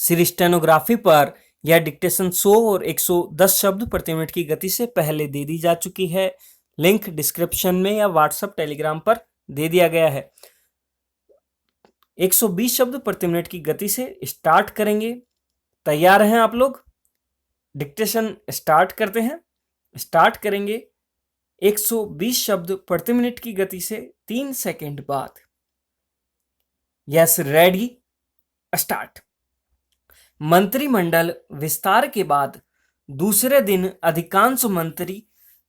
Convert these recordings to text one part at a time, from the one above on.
सिर्फ स्टेनोग्राफी पर यह डिक्टेशन 100 और 110 शब्द प्रति मिनट की गति से पहले दे दी जा चुकी है। लिंक डिस्क्रिप्शन में या व्हाट्सएप टेलीग्राम पर दे दिया गया है। 120 शब्द प्रति मिनट की गति से स्टार्ट करेंगे। तैयार हैं आप लोग? डिक्टेशन स्टार्ट करते हैं। स्टार्ट करेंगे 120 शब्द प्रति मिनट की गति से 3 सेकंड बाद। Yes, ready, start. मंत्रिमंडल विस्तार के बाद दूसरे दिन अधिकांश मंत्री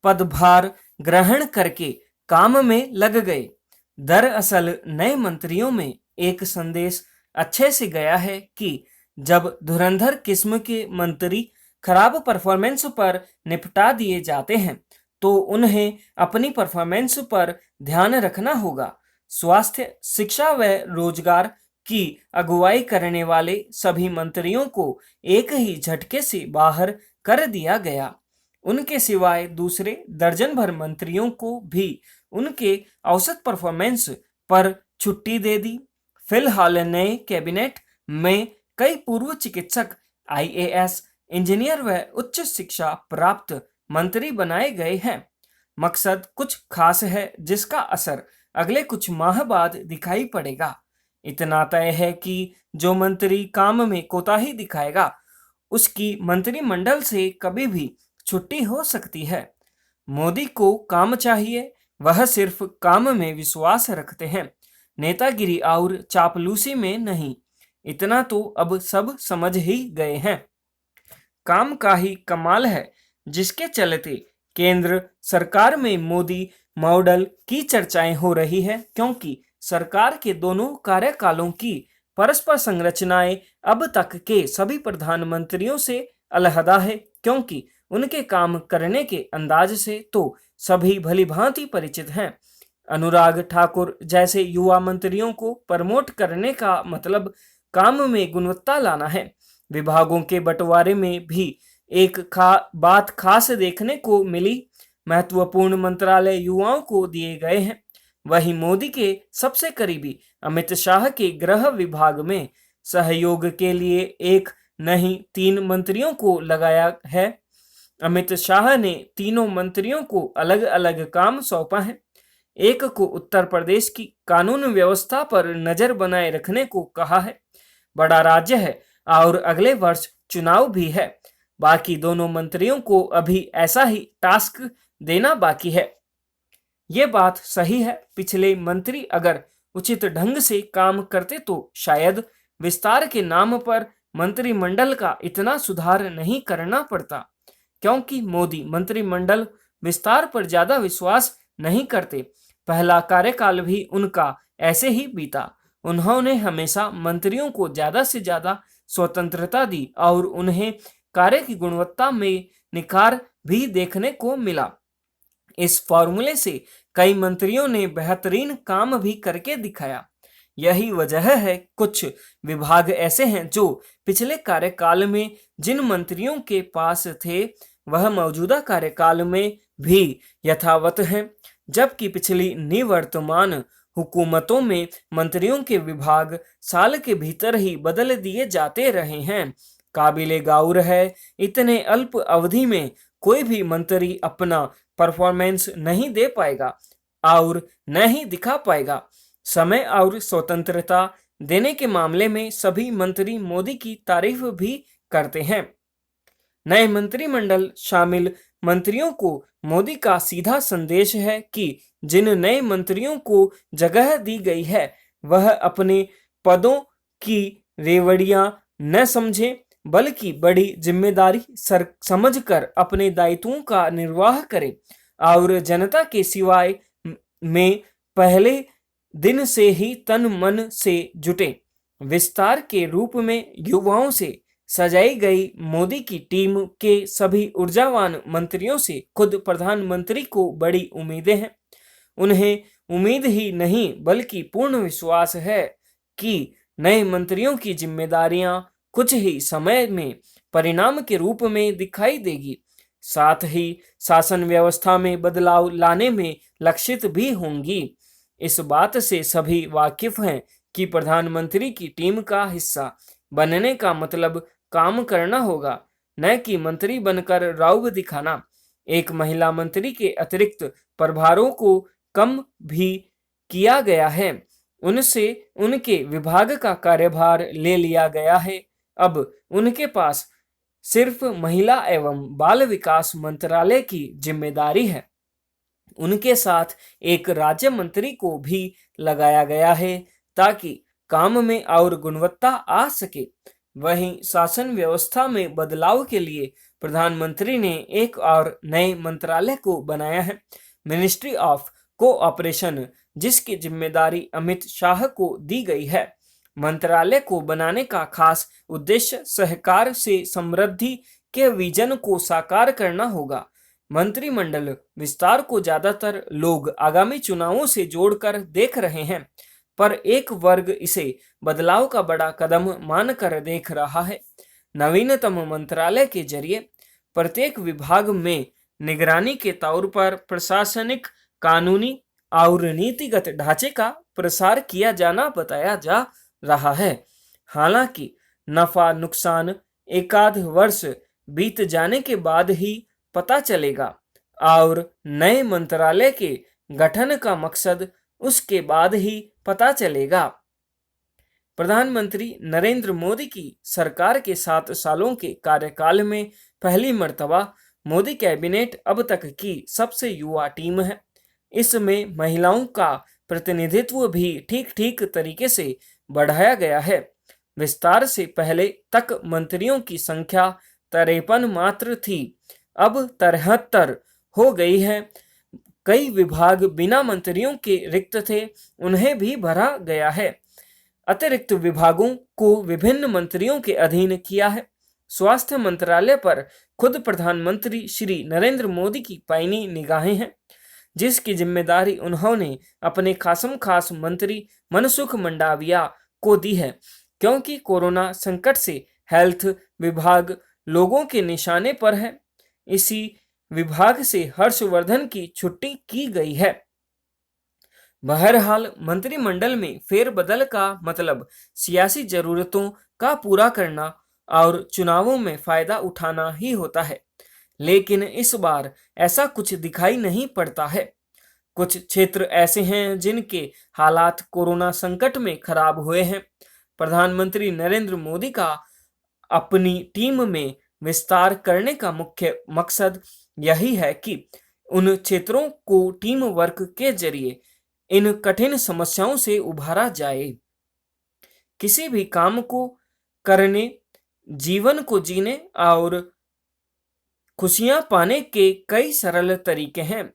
पदभार ग्रहण करके काम में लग गए। दरअसल नए मंत्रियों में एक संदेश अच्छे से गया है कि जब धुरंधर किस्म के मंत्री खराब परफॉर्मेंस पर निपटा दिए जाते हैं तो उन्हें अपनी परफॉर्मेंस पर ध्यान रखना होगा। स्वास्थ्य, शिक्षा व रोजगार की अगुवाई करने वाले सभी मंत्रियों को एक ही झटके से बाहर कर दिया गया। उनके सिवाय दूसरे दर्जन भर मंत्रियों को भी उनके औसत परफॉर्मेंस पर छुट्टी दे दी। फिलहाल नए कैबिनेट में कई पूर्व चिकित्सक, आईएएस, इंजीनियर व उच्च शिक्षा प्राप्त मंत्री बनाए गए हैं। मकसद कुछ खास है जिसका असर अगले कुछ माह बाद दिखाई पड़ेगा। इतना तय है कि जो मंत्री काम में कोताही दिखाएगा उसकी मंत्रिमंडल से कभी भी छुट्टी हो सकती है। मोदी को काम चाहिए, वह सिर्फ काम में विश्वास रखते हैं, नेतागिरी और चापलूसी में नहीं। इतना तो अब सब समझ ही गए हैं। काम का ही कमाल है जिसके चलते केंद्र सरकार में मोदी मॉडल की चर्चाएं हो रही है, क्योंकि सरकार के दोनों कार्यकालों की परस्पर संरचनाएं अब तक के सभी प्रधानमंत्रियों से अलहदा है, क्योंकि उनके काम करने के अंदाज से तो सभी भली भांति परिचित हैं। अनुराग ठाकुर जैसे युवा मंत्रियों को प्रमोट करने का मतलब काम में गुणवत्ता लाना है। विभागों के बंटवारे में भी एक बात खास देखने को मिली। महत्वपूर्ण मंत्रालय युवाओं को दिए गए हैं। वहीं मोदी के सबसे करीबी अमित शाह के गृह विभाग में सहयोग के लिए एक नहीं 3 मंत्रियों को लगाया है। अमित शाह ने तीनों मंत्रियों को अलग अलग काम सौंपा है। एक को उत्तर प्रदेश की कानून व्यवस्था पर नजर बनाए रखने को कहा है। बड़ा राज्य है और अगले वर्ष चुनाव भी है। बाकी दोनों मंत्रियों को अभी ऐसा ही टास्क देना बाकी है। ये बात सही है, पिछले मंत्री अगर उचित ढंग से काम करते तो शायद विस्तार के नाम पर मंत्रिमंडल का इतना सुधार नहीं करना पड़ता, क्योंकि मोदी मंत्रिमंडल विस्तार पर ज्यादा विश्वास नहीं करते। पहला कार्यकाल भी उनका ऐसे ही बीता। उन्होंने हमेशा मंत्रियों को ज्यादा से ज्यादा स्वतंत्रता दी और उन्हें कार्य की गुणवत्ता में निखार भी देखने को मिला। इस फॉर्मूले से कई मंत्रियों ने बेहतरीन काम भी करके दिखाया। यही वजह है कुछ विभाग ऐसे हैं जो पिछले कार्यकाल में जिन मंत्रियों के पास थे वह मौजूदा कार्यकाल में भी यथावत हैं, जबकि पिछली निवर्तमान हुकूमतों में मंत्रियों के विभाग साल के भीतर ही बदल दिए जाते रहे हैं। काबिले गौर है, इतने अल्प अवधि में कोई भी मंत्री अपना परफॉर्मेंस नहीं दे पाएगा और न ही दिखा पाएगा। समय और स्वतंत्रता देने के मामले में सभी मंत्री मोदी की तारीफ भी करते हैं। नए मंत्रिमंडल शामिल मंत्रियों को मोदी का सीधा संदेश है कि जिन नए मंत्रियों को जगह दी गई है वह अपने पदों की रेवड़ियां न समझें, बल्कि बड़ी जिम्मेदारी समझकर अपने दायित्वों का निर्वाह करें और जनता के सिवाय में पहले दिन से ही तन मन से जुटे। विस्तार के रूप में युवाओं से सजाई गई मोदी की टीम के सभी ऊर्जावान मंत्रियों से खुद प्रधानमंत्री को बड़ी उम्मीदें हैं। उन्हें उम्मीद ही नहीं बल्कि पूर्ण विश्वास है कि नए मंत्रियों की जिम्मेदारियां कुछ ही समय में परिणाम के रूप में दिखाई देगी, साथ ही शासन व्यवस्था में बदलाव लाने में लक्षित भी होंगी। इस बात से सभी वाकिफ हैं कि प्रधानमंत्री की टीम का हिस्सा बनने का मतलब काम करना होगा, न कि मंत्री बनकर रौब दिखाना। एक महिला मंत्री के अतिरिक्त प्रभारों को कम भी किया गया है। उनसे उनके विभाग का कार्यभार ले लिया गया है। अब उनके पास सिर्फ महिला एवं बाल विकास मंत्रालय की जिम्मेदारी है। उनके साथ एक राज्य मंत्री को भी लगाया गया है ताकि काम में और गुणवत्ता आ सके। वहीं शासन व्यवस्था में बदलाव के लिए प्रधानमंत्री ने एक और नए मंत्रालय को बनाया है, मिनिस्ट्री ऑफ कोऑपरेशन, जिसकी जिम्मेदारी अमित शाह को दी गई है। मंत्रालय को बनाने का खास उद्देश्य सहकार से समृद्धि के विजन को साकार करना होगा। मंत्रिमंडल विस्तार को ज्यादातर लोग आगामी चुनावों से जोड़कर देख रहे हैं, पर एक वर्ग इसे बदलाव का बड़ा कदम मानकर देख रहा है। नवीनतम मंत्रालय के जरिए प्रत्येक विभाग में निगरानी के तौर पर प्रशासनिक, कानूनी और नीतिगत ढांचे का प्रसार किया जाना बताया जा रहा है। हालांकि नफा नुकसान एकाध वर्ष बीत जाने के बाद ही पता चलेगा और नए मंत्रालय के गठन का मकसद उसके बाद ही पता चलेगा। प्रधानमंत्री नरेंद्र मोदी की सरकार के 7 सालों के कार्यकाल में पहली मर्तबा मोदी कैबिनेट अब तक की सबसे युवा टीम है। इसमें महिलाओं का प्रतिनिधित्व भी ठीक ठीक तरीके से बढ़ाया गया है। विस्तार से पहले तक मंत्रियों की संख्या 53 मात्र थी, अब 73 हो गई है। कई विभाग बिना मंत्रियों के रिक्त थे, उन्हें भी भरा गया है। अतिरिक्त विभागों को विभिन्न मंत्रियों के अधीन किया है। स्वास्थ्य मंत्रालय पर खुद प्रधानमंत्री श्री नरेंद्र मोदी की पैनी निगाहें हैं, जिसकी जिम्मेदारी उन्होंने अपने खासम खास मंत्री मनसुख मंडाविया को दी है, क्योंकि कोरोना संकट से हेल्थ विभाग लोगों के निशाने पर है। इसी विभाग से हर्षवर्धन की छुट्टी की गई है। बहरहाल मंत्रिमंडल में फेरबदल का मतलब सियासी जरूरतों का पूरा करना और चुनावों में फायदा उठाना ही होता है, लेकिन इस बार ऐसा कुछ दिखाई नहीं पड़ता है। कुछ क्षेत्र ऐसे हैं जिनके हालात कोरोना संकट में खराब हुए हैं। प्रधानमंत्री नरेंद्र मोदी का अपनी टीम में विस्तार करने का मुख्य मकसद यही है कि उन क्षेत्रों को टीम वर्क के जरिए इन कठिन समस्याओं से उभारा जाए। किसी भी काम को करने, जीवन को जीने और खुशियां पाने के कई सरल तरीके हैं,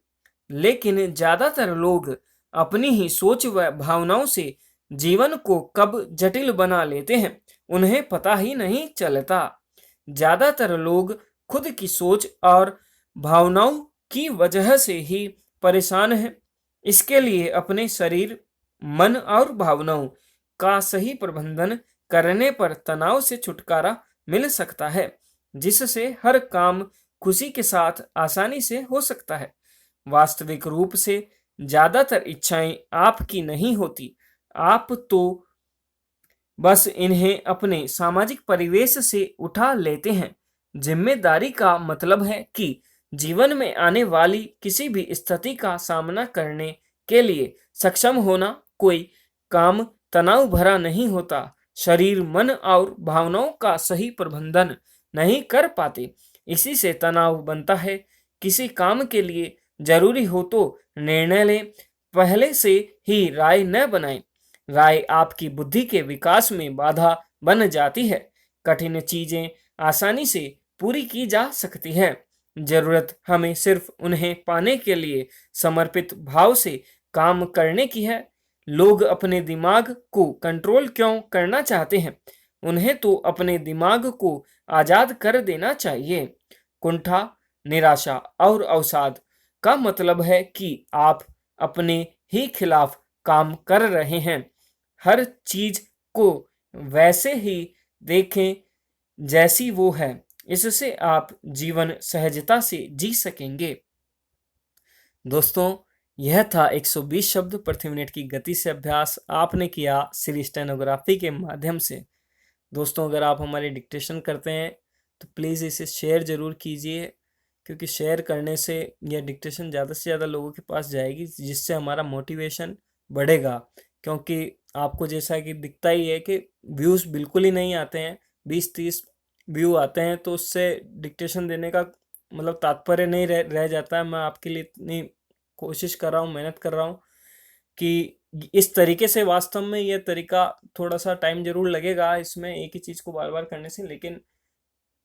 लेकिन ज्यादातर लोग अपनी ही सोच व भावनाओं से जीवन को कब जटिल बना लेते हैं, उन्हें पता ही नहीं चलता। ज्यादातर लोग खुद की सोच और भावनाओं की वजह से ही परेशान हैं। इसके लिए अपने शरीर, मन और भावनाओं का सही प्रबंधन करने पर तनाव से छुटकारा मिल सकता है, जिससे हर काम खुशी के साथ आसानी से हो सकता है। वास्तविक रूप से ज्यादातर इच्छाएं आपकी नहीं होती, आप तो बस इन्हें अपने सामाजिक परिवेश से उठा लेते हैं। जिम्मेदारी का मतलब है कि जीवन में आने वाली किसी भी स्थिति का सामना करने के लिए सक्षम होना। कोई काम तनाव भरा नहीं होता। शरीर, मन और भावनाओं का सही प्रबंधन नहीं कर पाते, इसी से तनाव बनता है। किसी काम के लिए जरूरी हो तो निर्णय लें, पहले से ही राय न बनाएं। राय आपकी बुद्धि के विकास में बाधा बन जाती है। कठिन चीजें आसानी से पूरी की जा सकती हैं। जरूरत हमें सिर्फ उन्हें पाने के लिए समर्पित भाव से काम करने की है। लोग अपने दिमाग को कंट्रोल क्यों करना चाहते हैं? उन्हें तो अपने दिमाग को आजाद कर देना चाहिए। कुंठा, निराशा और अवसाद का मतलब है कि आप अपने ही खिलाफ काम कर रहे हैं। हर चीज को वैसे ही देखें जैसी वो है, इससे आप जीवन सहजता से जी सकेंगे। दोस्तों, यह था 120 शब्द प्रति मिनट की गति से अभ्यास आपने किया श्री स्टेनोग्राफी के माध्यम से। दोस्तों अगर आप हमारी डिक्टेशन करते हैं तो प्लीज़ इसे शेयर ज़रूर कीजिए, क्योंकि शेयर करने से यह डिक्टेशन ज़्यादा से ज़्यादा लोगों के पास जाएगी, जिससे हमारा मोटिवेशन बढ़ेगा। क्योंकि आपको जैसा कि दिखता ही है कि व्यूज़ बिल्कुल ही नहीं आते हैं, 20-30 व्यू आते हैं, तो उससे डिक्टेशन देने का मतलब तात्पर्य नहीं रह जाता है। मैं आपके लिए इतनी कोशिश कर रहा हूँ, मेहनत कर रहा हूँ कि इस तरीके से वास्तव में यह तरीका थोड़ा-सा टाइम ज़रूर लगेगा इसमें एक ही चीज़ को बार-बार करने से, लेकिन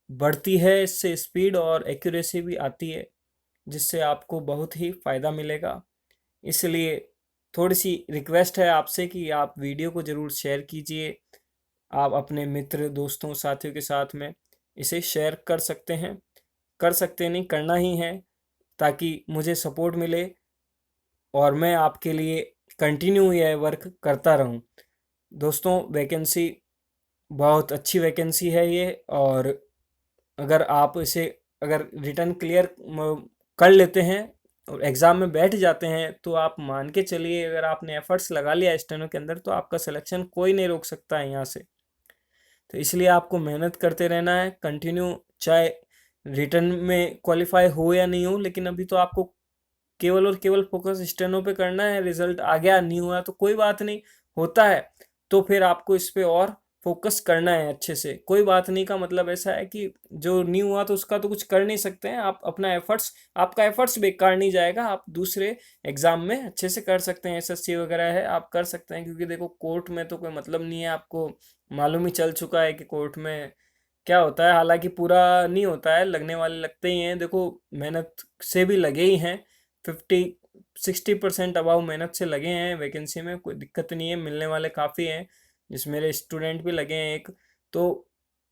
बढ़ती है इससे स्पीड और एक्यूरेसी भी आती है, जिससे आपको बहुत ही फ़ायदा मिलेगा। इसलिए थोड़ी-सी रिक्वेस्ट है आपसे कि आप वीडियो को ज़रूर शेयर कीजिए। आप अपने मित्र, दोस्तों, साथियों के साथ में इसे शेयर कर सकते नहीं, करना ही है, ताकि मुझे सपोर्ट मिले और मैं आपके लिए कंटिन्यू यह वर्क करता रहूं। दोस्तों वैकेंसी बहुत अच्छी वैकेंसी है ये, और अगर आप इसे अगर रिटर्न क्लियर कर लेते हैं और एग्ज़ाम में बैठ जाते हैं, तो आप मान के चलिए अगर आपने एफर्ट्स लगा लिया स्टेनो के अंदर, तो आपका सिलेक्शन कोई नहीं रोक सकता है यहाँ से। तो इसलिए आपको मेहनत करते रहना है कंटिन्यू, चाहे रिटर्न में क्वालिफाई हो या नहीं हो, लेकिन अभी तो आपको केवल और केवल फोकस स्टेनो पे करना है। रिजल्ट आ गया नहीं हुआ तो कोई बात नहीं, होता है तो फिर आपको इस पे और फोकस करना है अच्छे से। कोई बात नहीं का मतलब ऐसा है कि जो नहीं हुआ तो उसका तो कुछ कर नहीं सकते हैं, आप अपना एफर्ट्स, आपका एफर्ट्स बेकार नहीं जाएगा, आप दूसरे एग्जाम में अच्छे से कर सकते हैं। एसएससी वगैरह है आप कर सकते हैं, क्योंकि देखो कोर्ट में तो कोई मतलब नहीं है, आपको मालूम ही चल चुका है कि कोर्ट में क्या होता है। हालांकि पूरा नहीं होता है, लगने वाले लगते ही हैं, देखो मेहनत से भी लगे ही हैं, 50-60% अबाव मेहनत से लगे हैं वैकेंसी में, कोई दिक्कत नहीं है, मिलने वाले काफ़ी हैं, जिस मेरे स्टूडेंट भी लगे हैं एक, तो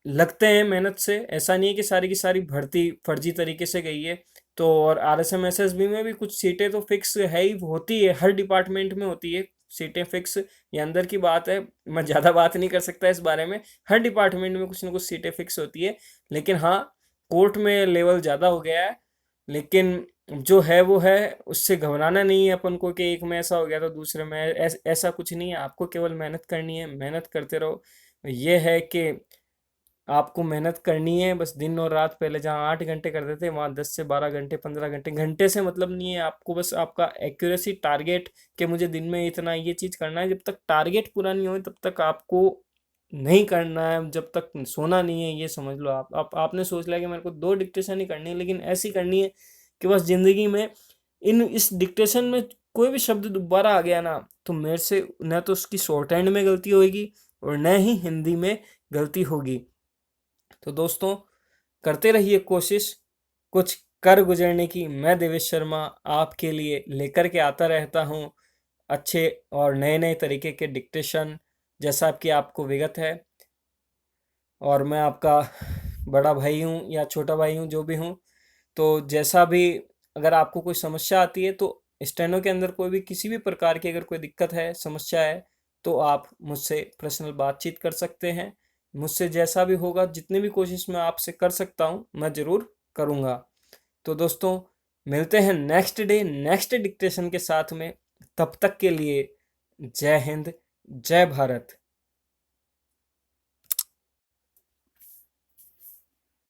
लगते हैं मेहनत से। ऐसा नहीं है कि सारी की सारी भर्ती फर्जी तरीके से गई है। तो और आरएसएम एसएसबी में भी कुछ सीटें तो फिक्स है ही, होती है, हर डिपार्टमेंट में होती है सीटें फिक्स, ये अंदर की बात है, मैं ज़्यादा बात नहीं कर सकता इस बारे में। हर डिपार्टमेंट में कुछ ना कुछ सीटें फिक्स होती है, लेकिन हाँ कोर्ट में लेवल ज़्यादा हो गया है। लेकिन जो है वो है, उससे घबराना नहीं है अपन को कि एक में ऐसा हो गया तो दूसरे में ऐसा कुछ नहीं है। आपको केवल मेहनत करनी है, मेहनत करते रहो। ये है कि आपको मेहनत करनी है बस दिन और रात। पहले जहाँ 8 घंटे करते थे, वहाँ 10 से 12 घंटे, 15 घंटे, घंटे से मतलब नहीं है आपको। बस आपका एक्यूरेसी टारगेट कि मुझे दिन में इतना ये चीज़ करना है, जब तक टारगेट पूरा नहीं हो तब तक आपको नहीं करना है, जब तक सोना नहीं है, ये समझ लो। आप आपने सोच लिया कि मेरे को 2 डिक्टेशन ही करनी है, लेकिन ऐसी करनी है कि बस ज़िंदगी में इस डिक्टेशन में कोई भी शब्द दोबारा आ गया ना, तो मेरे से न तो उसकी शॉर्ट हैंड में गलती होगी और न ही हिंदी में गलती होगी। तो दोस्तों करते रहिए कोशिश कुछ कर गुजरने की। मैं देवेश शर्मा आपके लिए लेकर के आता रहता हूँ अच्छे और नए नए तरीके के डिक्टेशन, जैसा कि आपको विगत है। और मैं आपका बड़ा भाई हूँ या छोटा भाई हूँ, जो भी हूँ। तो जैसा भी अगर आपको कोई समस्या आती है, तो स्टेनो के अंदर कोई भी किसी भी प्रकार की अगर कोई दिक्कत है, समस्या है, तो आप मुझसे पर्सनल बातचीत कर सकते हैं। मुझसे जैसा भी होगा, जितनी भी कोशिश मैं आपसे कर सकता हूँ, मैं ज़रूर करूँगा। तो दोस्तों मिलते हैं नेक्स्ट डे नेक्स्ट डिक्टेशन के साथ में। तब तक के लिए जय हिंद, जय भारत।